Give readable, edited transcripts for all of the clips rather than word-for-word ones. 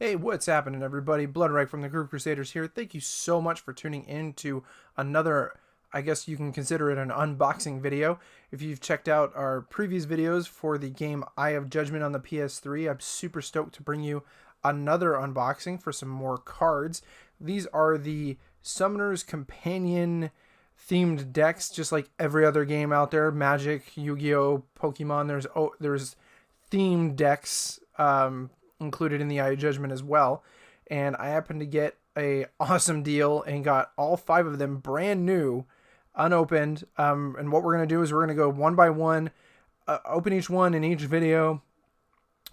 Hey, what's happening, everybody? Bloodryche from the Group Crusaders here. Thank you so much for tuning in to another, I guess you can consider it an unboxing video. If you've checked out our previous videos for the game Eye of Judgment on the PS3, I'm super stoked to bring you another unboxing for some more cards. These are the Summoner's Companion themed decks, just like every other game out there. Magic, Yu-Gi-Oh, Pokemon. There's themed decks included in the Eye of Judgment as well. And I happened to get a awesome deal and got all 5 of them brand new, unopened. And what we're going to do is we're going to go one by one, open each one in each video,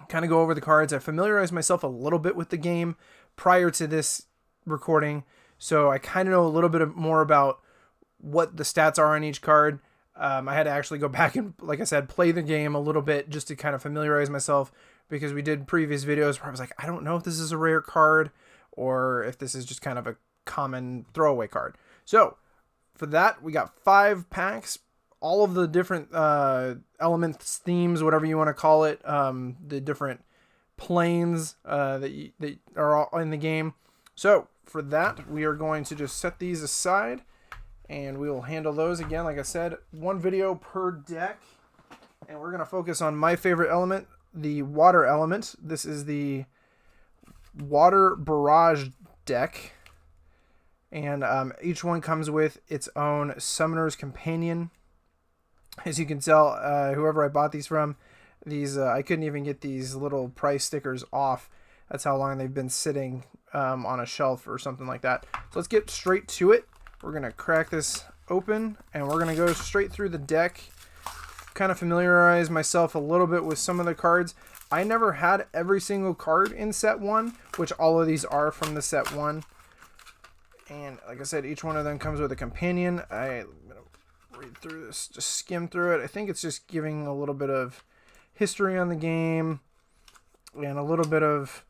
kind of go over the cards. I familiarized myself a little bit with the game prior to this recording, so I kind of know a little bit more about what the stats are on each card. I had to actually go back and, like I said, play the game a little bit just to kind of familiarize myself, because we did previous videos where I was like, I don't know if this is a rare card or if this is just kind of a common throwaway card. So for that, we got 5 packs, all of the different elements, themes, whatever you want to call it, the different planes that are all in the game. So for that, we are going to just set these aside and we will handle those again. Like I said, one video per deck, and we're going to focus on my favorite element, the water element. This is the water barrage deck, and each one comes with its own Summoner's Companion. As you can tell, whoever I bought these from, I couldn't even get these little price stickers off. That's how long they've been sitting on a shelf or something like that. So let's get straight to it. We're going to crack this open, and we're going to go straight through the deck, kind of familiarize myself a little bit with some of the cards. I never had every single card in set 1, which all of these are from the set 1. And like I said, each one of them comes with a companion. I'm going to read through this, just skim through it. I think it's just giving a little bit of history on the game and a little bit of,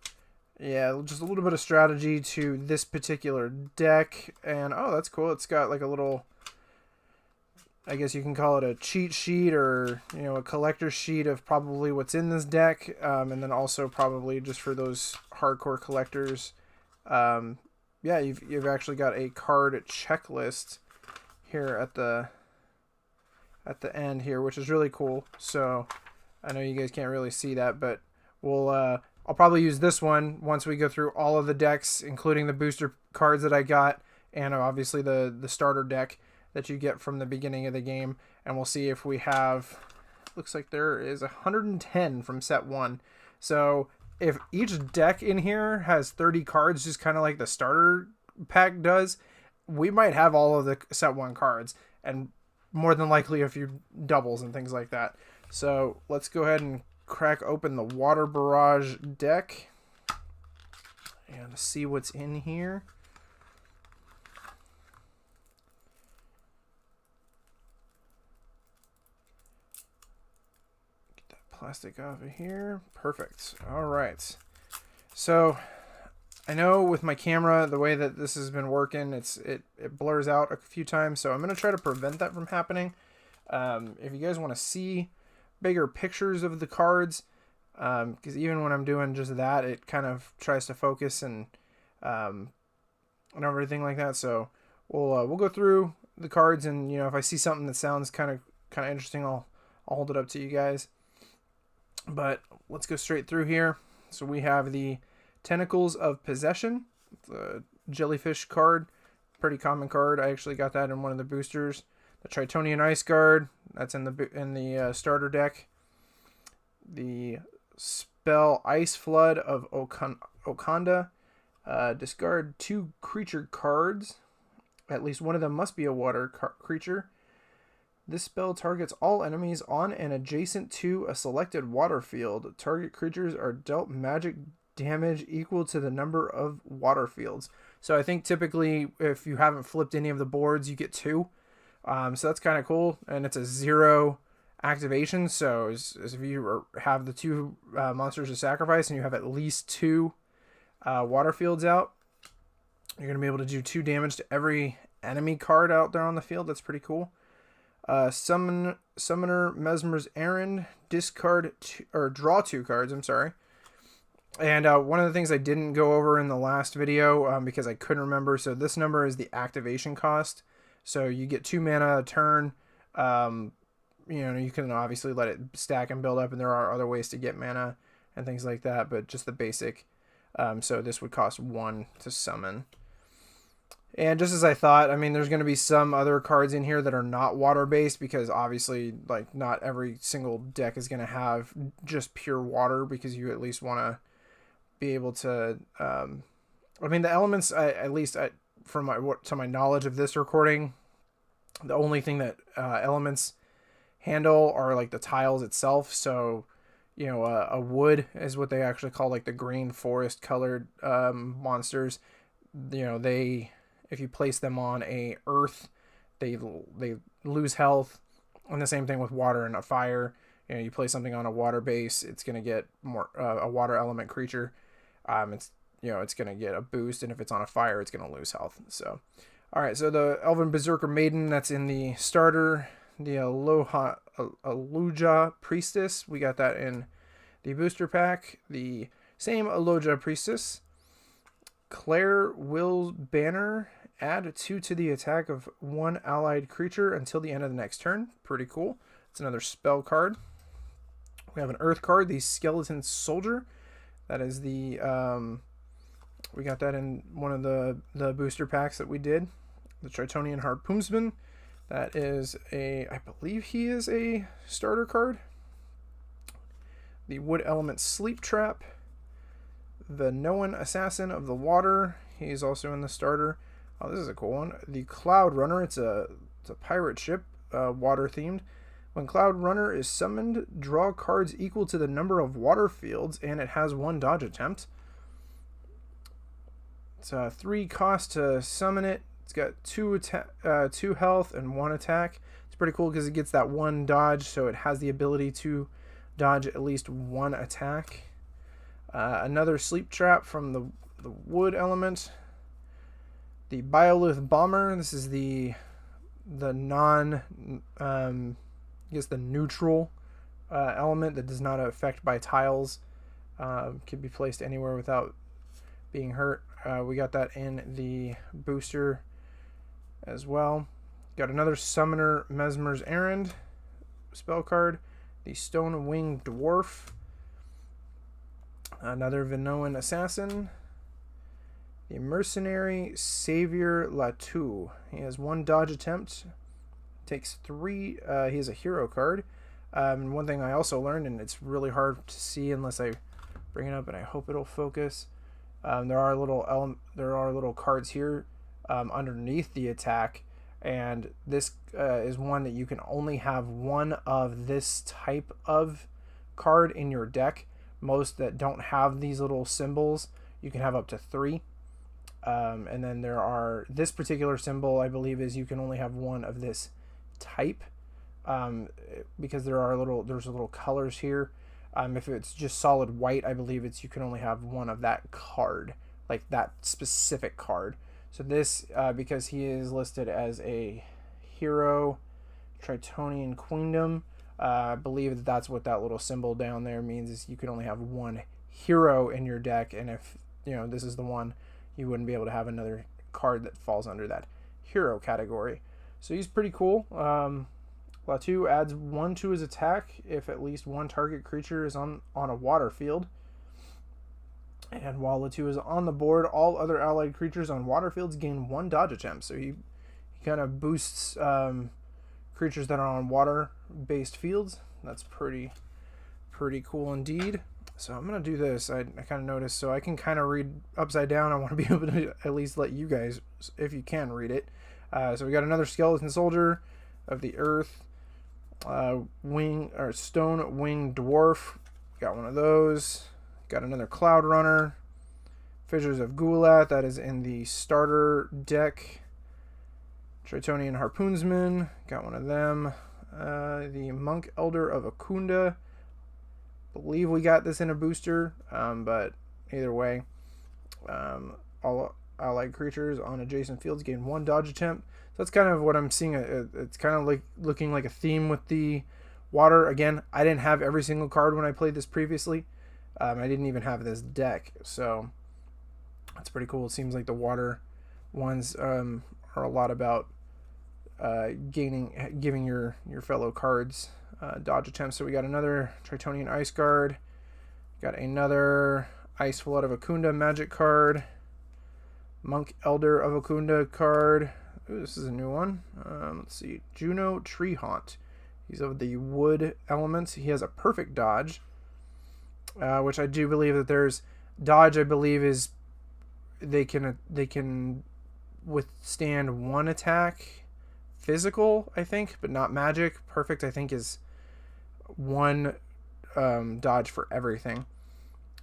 just a little bit of strategy to this particular deck. And oh, that's cool. It's got like a little, I guess you can call it a cheat sheet, or a collector sheet of probably what's in this deck, and then also probably just for those hardcore collectors, you've actually got a card checklist here at the end here, which is really cool. So I know you guys can't really see that, but I'll probably use this one once we go through all of the decks, including the booster cards that I got, and obviously the starter deck that you get from the beginning of the game. And we'll see if we have, looks like there is 110 from set 1. So if each deck in here has 30 cards, just kind of like the starter pack does, we might have all of the set 1 cards, and more than likely a few doubles and things like that. So let's go ahead and crack open the water barrage deck and see what's in here. Get that plastic off of here. Perfect. All right. So I know with my camera, the way that this has been working, it blurs out a few times, so I'm going to try to prevent that from happening. If you guys want to see bigger pictures of the cards, because even when I'm doing just that, it kind of tries to focus and everything like that. So we'll go through the cards, and if I see something that sounds kind of interesting, I'll hold it up to you guys. But let's go straight through here. So we have the Tentacles of Possession, the jellyfish card, pretty common card. I actually got that in one of the boosters. The Tritonian Ice Guard, that's in the starter deck. The spell Ice Flood of Okanda. Discard 2 creature cards. At least one of them must be a water creature. This spell targets all enemies on and adjacent to a selected water field. Target creatures are dealt magic damage equal to the number of water fields. So I think typically if you haven't flipped any of the boards, you get 2. So that's kind of cool, and it's a 0 activation. So as if you have the 2 monsters to sacrifice and you have at least 2 water fields out, you're going to be able to do 2 damage to every enemy card out there on the field. That's pretty cool. Summoner Mesmer's Errand, discard or draw 2 cards. I'm sorry. And one of the things I didn't go over in the last video because I couldn't remember, so this number is the activation cost. So you get 2 mana a turn. You can obviously let it stack and build up, and there are other ways to get mana and things like that, but just the basic. So this would cost 1 to summon. And just as I thought, I mean, there's going to be some other cards in here that are not water-based because obviously, like, not every single deck is going to have just pure water because you at least want to be able to... I mean, the elements, at least from my knowledge of this recording, the only thing that elements handle are, like, the tiles itself. So, you know, a wood is what they actually call, like, the green forest-colored monsters. You know, if you place them on a earth, they lose health, and the same thing with water and a fire. You know, you place something on a water base, it's gonna get more a water element creature. It's gonna get a boost, and if it's on a fire, it's gonna lose health. So, all right. So the Elven Berserker Maiden, that's in the starter. The Aloja Priestess, we got that in the booster pack. The same Aloja Priestess. Claire Will's Banner, add 2 to the attack of 1 allied creature until the end of the next turn. Pretty cool. It's another spell card. We have an Earth card, the Skeleton Soldier. That is the we got that in one of the booster packs that we did. The Tritonian Harpoonsman. That is I believe he is a starter card. The Wood Element Sleep Trap. The Noan Assassin of the Water. He's also in the starter. Oh, this is a cool one. The Cloud Runner. It's a pirate ship, water themed. When Cloud Runner is summoned, draw cards equal to the number of water fields, and it has 1 dodge attempt. It's 3 cost to summon it. It's got 2 health and 1 attack. It's pretty cool because it gets that 1 dodge, so it has the ability to dodge at least 1 attack. Another Sleep Trap from the Wood element. The Biolith Bomber. This is the neutral element that does not affect by tiles. Can be placed anywhere without being hurt. We got that in the booster as well. Got another Summoner Mesmer's Errand spell card. The Stone Winged Dwarf. Another Vinoan Assassin. The Mercenary Savior Latu. He has 1 dodge attempt. Takes 3. He has a hero card. One thing I also learned, and it's really hard to see unless I bring it up, and I hope it'll focus. There are little cards here underneath the attack, and this is one that you can only have 1 of this type of card in your deck. Most that don't have these little symbols, you can have up to 3. And then this particular symbol, I believe, is you can only have 1 of this type, because there's little colors here. If it's just solid white, I believe you can only have 1 of that card, like that specific card. So this, because he is listed as a hero, Tritonian Queendom, I believe that's what that little symbol down there means, is you can only have 1 hero in your deck, and if this is the one, you wouldn't be able to have another card that falls under that hero category. So he's pretty cool. Latu adds 1 to his attack if at least 1 target creature is on a water field. And while Latu is on the board, all other allied creatures on water fields gain 1 dodge attempt. So he kind of boosts creatures that are on water-based fields. That's pretty cool indeed. So I'm going to do this. I kind of noticed, so I can kind of read upside down. I want to be able to at least let you guys, if you can, read it. So we got another Skeleton Soldier of the Earth. Stone Winged Dwarf. Got one of those. Got another Cloud Runner. Fissures of Gulath. That is in the starter deck. Tritonian Harpoonsman. Got one of them. The Monk Elder of Akunda. Believe we got this in a booster, but either way, all allied creatures on adjacent fields gain 1 dodge attempt. So that's kind of what I'm seeing. It's kind of like looking like a theme with the water. Again, I didn't have every single card when I played this previously, I didn't even have this deck, so that's pretty cool. It seems like the water ones are a lot about giving your fellow cards dodge attempts. So we got another Tritonian Ice Guard, got another Ice Flood of Akunda magic card, Monk Elder of Akunda card. Ooh, this is a new one. Let's see, Juno Tree Haunt. He's of the wood elements. He has a perfect dodge, which I do believe that there's dodge. I believe is they can withstand one attack, physical, I think, but not magic. Perfect, I think, is one dodge for everything.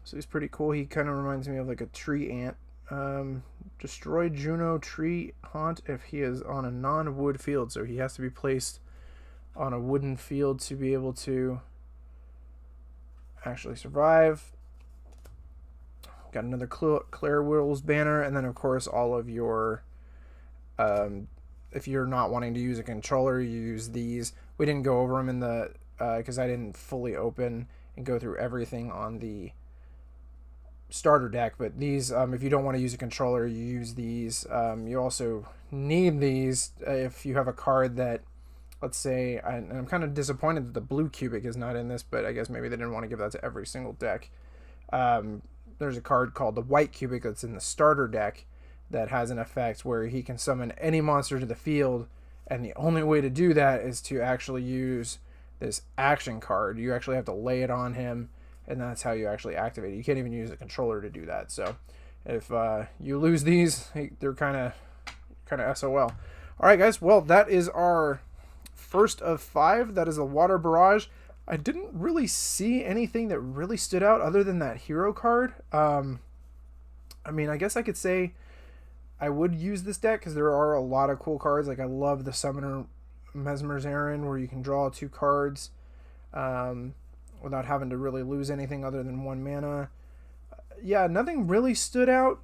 So he's pretty cool. He kind of reminds me of like a tree ant. Destroy Juno Tree Haunt if he is on a non-wood field. So he has to be placed on a wooden field to be able to actually survive. Got another Claire Will's banner, and then of course all of your if you're not wanting to use a controller, you use these. We didn't go over them in the because I didn't fully open and go through everything on the starter deck, but these if you don't want to use a controller, you use these. You also need these if you have a card that, let's say, and I'm kind of disappointed that the blue cubic is not in this, but I guess maybe they didn't want to give that to every single deck. There's a card called the white cubic that's in the starter deck that has an effect where he can summon any monster to the field, and the only way to do that is to actually use this action card. You actually have to lay it on him, and that's how you actually activate it. You can't even use a controller to do that. So if you lose these, they're kind of SOL. All right, guys. Well, that is our first of 5. That is a water barrage. I didn't really see anything that really stood out other than that hero card. I mean, I guess I could say I would use this deck because there are a lot of cool cards. Like, I love the Summoner Mesmer's Errand, where you can draw 2 cards without having to really lose anything other than 1 mana. Yeah, nothing really stood out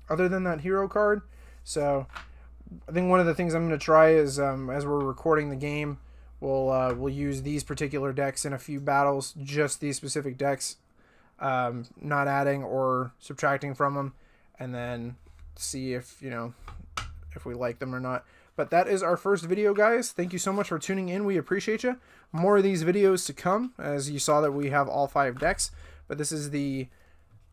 other than that hero card. So I think one of the things I'm going to try is as we're recording the game, we'll use these particular decks in a few battles, just these specific decks, not adding or subtracting from them, and then see if we like them or not. But that is our first video, guys. Thank you so much for tuning in. We appreciate you. More of these videos to come, as you saw that we have all 5 decks. But this is the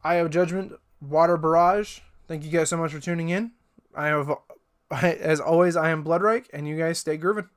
Eye of Judgment Water Barrage. Thank you guys so much for tuning in. As always, I am Bloodryche, and you guys stay grooving.